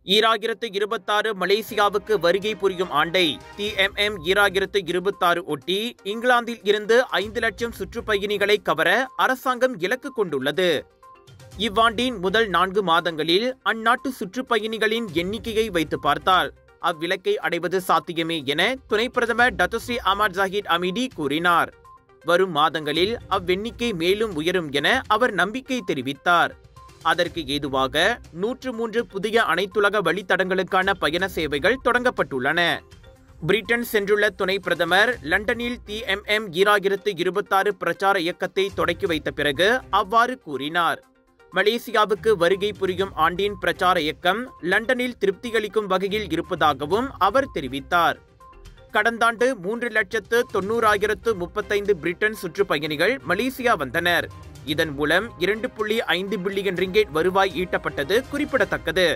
2026 மலேசியாவுக்கு வருகை புரியும் ஆண்டை TMM 2026 ஒட்டி இங்கிலாந்தில் இருந்து 5 லட்சம் சுற்றுப்பயணிகளை கவர அரசாங்கம் இலக்கு கொண்டுள்ளது. இவ்வாண்டின் முதல் 4 மாதங்களில் அந்நாட்டு சுற்றுப்பயணிகளின் எண்ணிக்கையை வைத்து பார்த்தால் அவ்விலக்கை அடைவது சாத்தியமே என துணை பிரதமர் டத்துஸ்ரீ அஹ்மத் ஜாஹித் அமீடி கூறினார். வரும் மாதங்களில் அவ்வெண்ணிக்கை மேலும் உயரும் என அவர் நம்பிக்கை தெரிவித்தார். அதற்கு ஏதுவாக 103 புதிய அனைத்துலக வழித்தடங்களுக்கான பயண சேவைகள் தொடங்கப்பட்டுள்ளன. பிரிட்டன் சென்றுள்ள துணை பிரதமர் லண்டனில் TMM 2026 பிரச்சார இயக்கத்தை தொடக்கி வைத்த பிறகு அவ்வாறு கூறினார். மலேசியாவுக்கு வருகை புரியும் ஆண்டின் பிரச்சார இயக்கம் லண்டனில் திருப்தியளிக்கும் வகையில் இருப்பதாகவும் அவர் தெரிவித்தார். கடந்தாண்டு 3,90,35 பிரிட்டன் சுற்றுப்பயணிகள் மலேசியா வந்தனர். இதன் மூலம் 2.5 பில்லியன் ரிங்கெட் வருவாய் ஈட்டப்பட்டது குறிப்பிடத்தக்கது.